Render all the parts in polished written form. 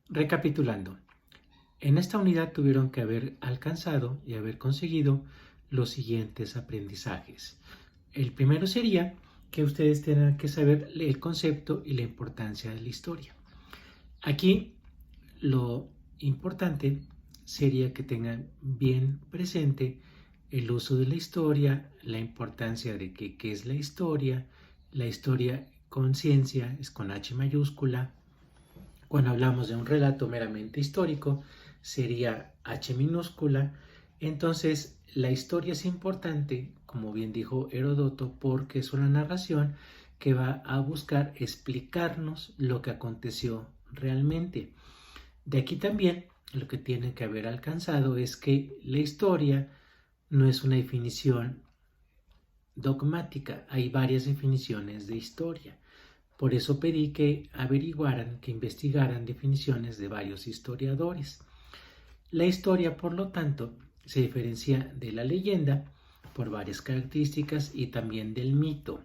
Recapitulando, en esta unidad tuvieron que haber alcanzado y haber conseguido los siguientes aprendizajes. El primero sería que ustedes tengan que saber el concepto y la importancia de la historia. Aquí lo importante sería que tengan bien presente el uso de la historia, la importancia de qué es la historia conciencia es con H mayúscula. Cuando hablamos de un relato meramente histórico, sería H minúscula. Entonces, la historia es importante, como bien dijo Heródoto, porque es una narración que va a buscar explicarnos lo que aconteció realmente. De aquí también lo que tienen que haber alcanzado es que la historia no es una definición dogmática, hay varias definiciones de historia. Por eso pedí que averiguaran, que investigaran definiciones de varios historiadores. La historia, por lo tanto, se diferencia de la leyenda por varias características y también del mito.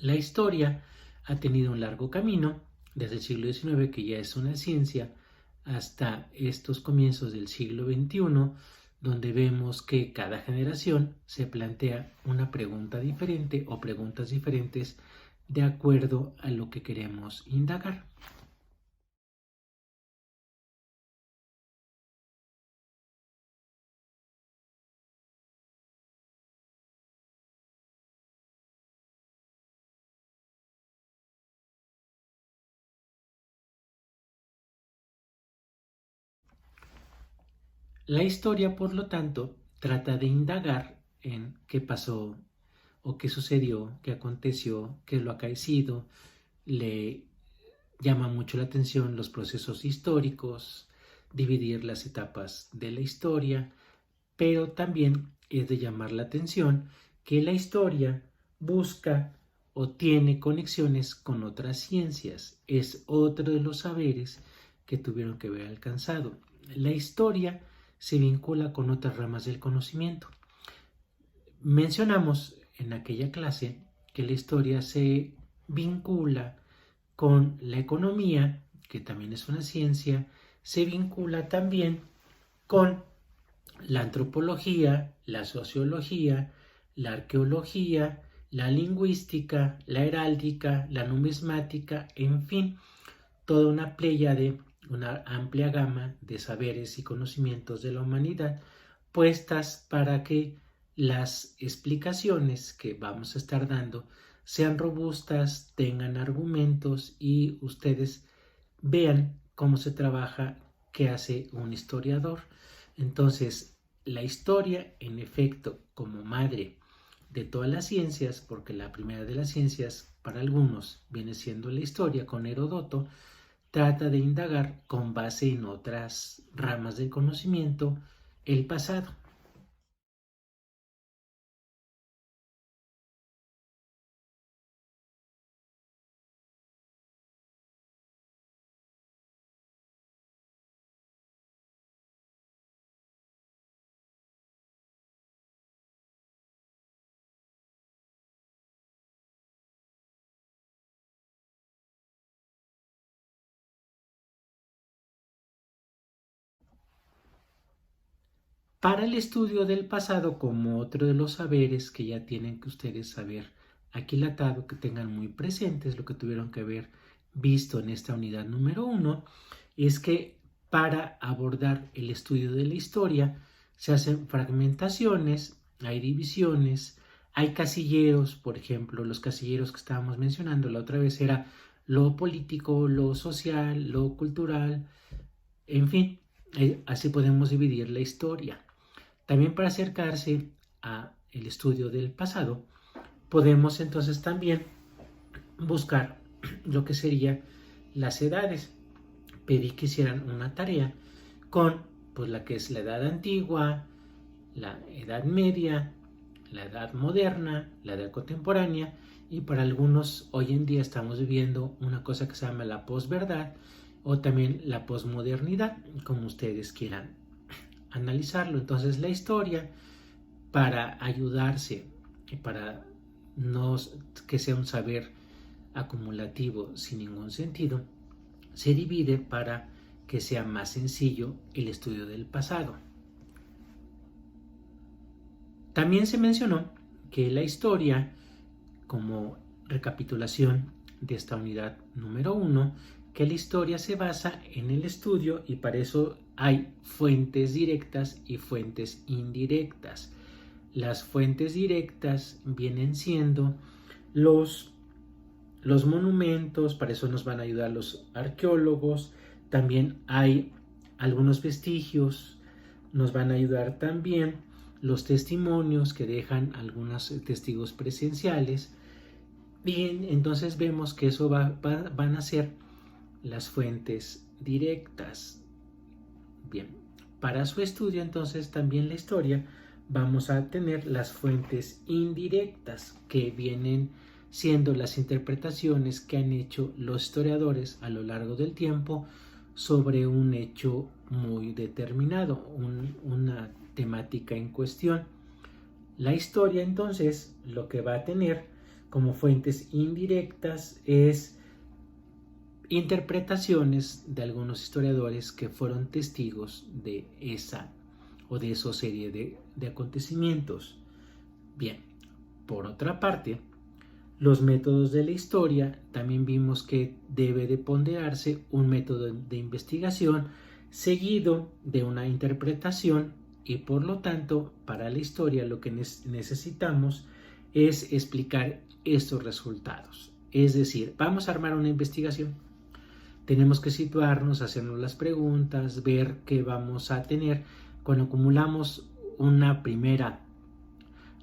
La historia ha tenido un largo camino desde el siglo XIX, que ya es una ciencia, hasta estos comienzos del siglo XXI, donde vemos que cada generación se plantea una pregunta diferente o preguntas diferentes de acuerdo a lo que queremos indagar. La historia, por lo tanto, trata de indagar en qué pasó o qué sucedió, qué aconteció, qué es lo acaecido. Le llama mucho la atención los procesos históricos, dividir las etapas de la historia, pero también es de llamar la atención que la historia busca o tiene conexiones con otras ciencias. Es otro de los saberes que tuvieron que haber alcanzado. La historia se vincula con otras ramas del conocimiento. Mencionamos en aquella clase que la historia se vincula con la economía, que también es una ciencia, se vincula también con la antropología, la sociología, la arqueología, la lingüística, la heráldica, la numismática, en fin, toda una pléyade, una amplia gama de saberes y conocimientos de la humanidad puestas para que las explicaciones que vamos a estar dando sean robustas, tengan argumentos y ustedes vean cómo se trabaja, qué hace un historiador. Entonces, la historia, en efecto, como madre de todas las ciencias, porque la primera de las ciencias para algunos viene siendo la historia con Heródoto, trata de indagar con base en otras ramas del conocimiento el pasado. Para el estudio del pasado, como otro de los saberes que ya tienen que ustedes saber aquilatado, que tengan muy presentes lo que tuvieron que haber visto en esta unidad número 1, es que para abordar el estudio de la historia se hacen fragmentaciones, hay divisiones, hay casilleros, por ejemplo, los casilleros que estábamos mencionando la otra vez era lo político, lo social, lo cultural, en fin, así podemos dividir la historia. También para acercarse a el estudio del pasado, podemos entonces también buscar lo que sería las edades. Pedí que hicieran una tarea con pues, la que es la edad antigua, la edad media, la edad moderna, la edad contemporánea y para algunos hoy en día estamos viviendo una cosa que se llama la posverdad o también la posmodernidad, como ustedes quieran analizarlo. Entonces la historia, para ayudarse y para no que sea un saber acumulativo sin ningún sentido, se divide para que sea más sencillo el estudio del pasado. También se mencionó que la historia, como recapitulación de esta unidad número 1, que la historia se basa en el estudio y para eso hay fuentes directas y fuentes indirectas. Las fuentes directas vienen siendo los monumentos, para eso nos van a ayudar los arqueólogos. También hay algunos vestigios, nos van a ayudar también los testimonios que dejan algunos testigos presenciales. Bien, entonces vemos que eso van a ser las fuentes directas. Bien, para su estudio entonces también la historia vamos a tener las fuentes indirectas que vienen siendo las interpretaciones que han hecho los historiadores a lo largo del tiempo sobre un hecho muy determinado, una temática en cuestión. La historia entonces lo que va a tener como fuentes indirectas es interpretaciones de algunos historiadores que fueron testigos de esa o de esa serie de acontecimientos. Bien, por otra parte, los métodos de la historia, también vimos que debe de ponderarse un método de investigación seguido de una interpretación y por lo tanto para la historia lo que necesitamos es explicar estos resultados. Es decir, vamos a armar una investigación. Tenemos que situarnos, hacernos las preguntas, ver qué vamos a tener. Cuando acumulamos una primera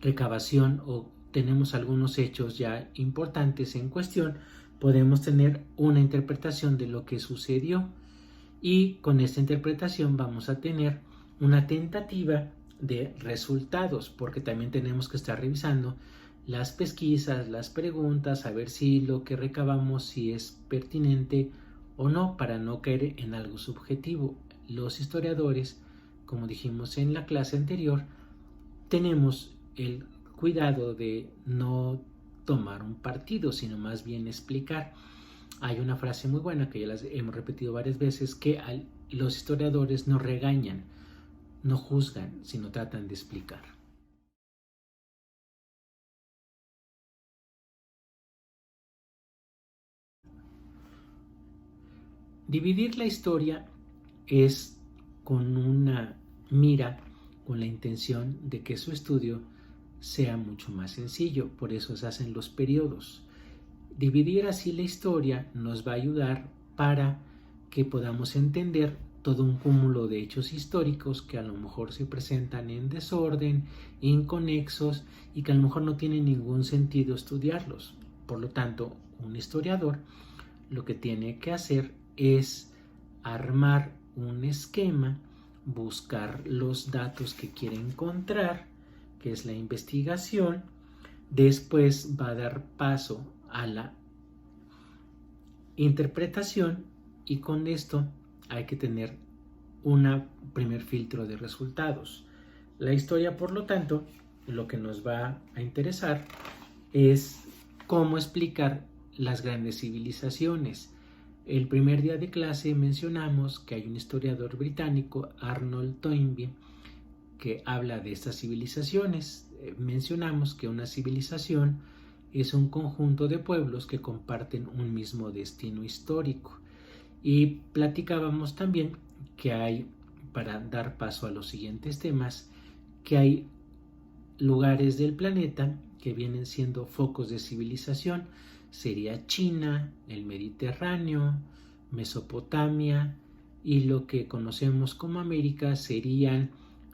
recabación o tenemos algunos hechos ya importantes en cuestión, podemos tener una interpretación de lo que sucedió y con esta interpretación vamos a tener una tentativa de resultados, porque también tenemos que estar revisando las pesquisas, las preguntas, a ver si lo que recabamos si es pertinente o no, para no caer en algo subjetivo. Los historiadores, como dijimos en la clase anterior, tenemos el cuidado de no tomar un partido, sino más bien explicar. Hay una frase muy buena que ya las hemos repetido varias veces, que los historiadores no regañan, no juzgan, sino tratan de explicar. Dividir la historia es con una mira, con la intención de que su estudio sea mucho más sencillo, por eso se hacen los periodos. Dividir así la historia nos va a ayudar para que podamos entender todo un cúmulo de hechos históricos que a lo mejor se presentan en desorden, inconexos y que a lo mejor no tiene ningún sentido estudiarlos. Por lo tanto, un historiador lo que tiene que hacer es armar un esquema, buscar los datos que quiere encontrar, que es la investigación. Después va a dar paso a la interpretación y con esto hay que tener un primer filtro de resultados. La historia, por lo tanto, lo que nos va a interesar es cómo explicar las grandes civilizaciones. El primer día de clase mencionamos que hay un historiador británico, Arnold Toynbee, que habla de estas civilizaciones. Mencionamos que una civilización es un conjunto de pueblos que comparten un mismo destino histórico. Y platicábamos también que hay, para dar paso a los siguientes temas, que hay lugares del planeta que vienen siendo focos de civilización. Sería China, el Mediterráneo, Mesopotamia, y lo que conocemos como América serían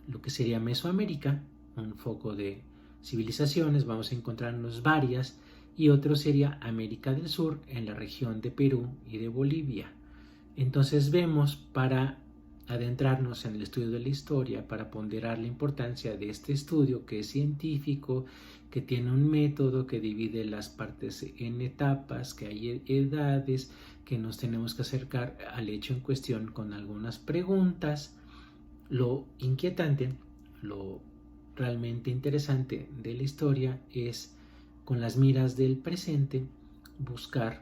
lo que sería Mesoamérica, un foco de civilizaciones, vamos a encontrarnos varias, y otro sería América del Sur, en la región de Perú y de Bolivia. Entonces vemos, para adentrarnos en el estudio de la historia, para ponderar la importancia de este estudio que es científico, que tiene un método que divide las partes en etapas, que hay edades, que nos tenemos que acercar al hecho en cuestión con algunas preguntas. Lo inquietante, lo realmente interesante de la historia es, con las miras del presente, buscar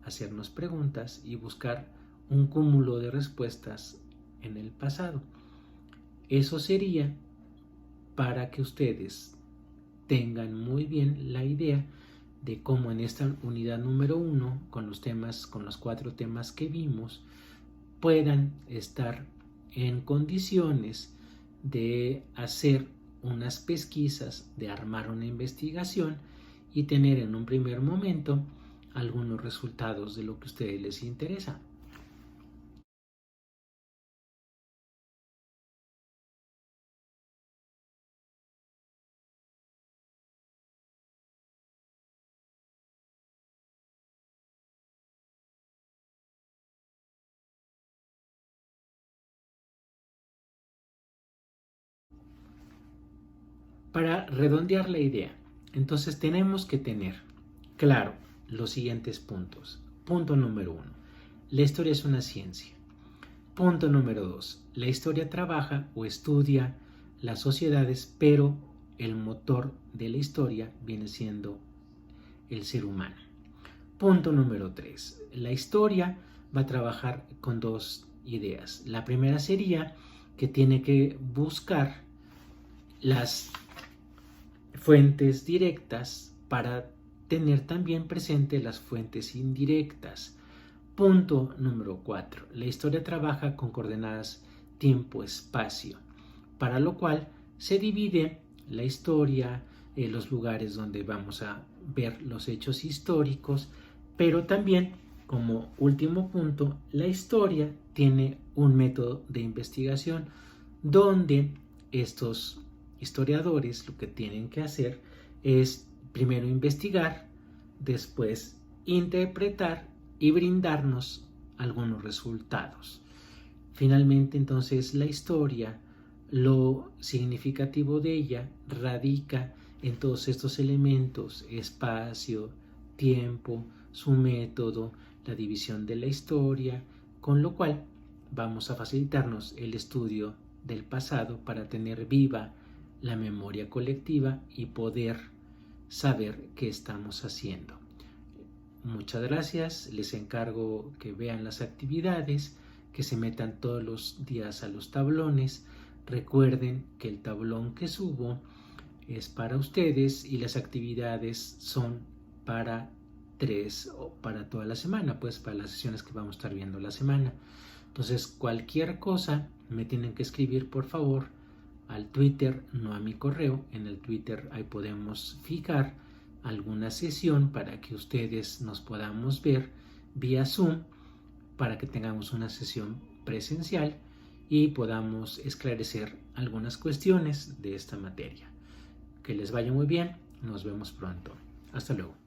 hacernos preguntas y buscar un cúmulo de respuestas en el pasado. Eso sería para que ustedes tengan muy bien la idea de cómo en esta unidad número 1, con los 4 temas que vimos, puedan estar en condiciones de hacer unas pesquisas, de armar una investigación y tener en un primer momento algunos resultados de lo que a ustedes les interesa. Para redondear la idea, entonces tenemos que tener claro los siguientes puntos. Punto número 1. La historia es una ciencia. Punto número 2. La historia trabaja o estudia las sociedades, pero el motor de la historia viene siendo el ser humano. Punto número 3. La historia va a trabajar con dos ideas. La primera sería que tiene que buscar las fuentes directas para tener también presente las fuentes indirectas. Punto número 4. La historia trabaja con coordenadas tiempo-espacio, para lo cual se divide la historia, los lugares donde vamos a ver los hechos históricos, pero también, como último punto, la historia tiene un método de investigación donde estos historiadores lo que tienen que hacer es primero investigar, después interpretar y brindarnos algunos resultados. Finalmente, entonces, la historia, lo significativo de ella radica en todos estos elementos: espacio, tiempo, su método, la división de la historia, con lo cual vamos a facilitarnos el estudio del pasado para tener viva la memoria colectiva y poder saber qué estamos haciendo. Muchas gracias, les encargo que vean las actividades, que se metan todos los días a los tablones. Recuerden que el tablón que subo es para ustedes y las actividades son para 3 o para toda la semana, pues para las sesiones que vamos a estar viendo la semana. Entonces, cualquier cosa me tienen que escribir, por favor, al Twitter, no a mi correo. En el Twitter ahí podemos fijar alguna sesión para que ustedes nos podamos ver vía Zoom, para que tengamos una sesión presencial y podamos esclarecer algunas cuestiones de esta materia. Que les vaya muy bien, nos vemos pronto. Hasta luego.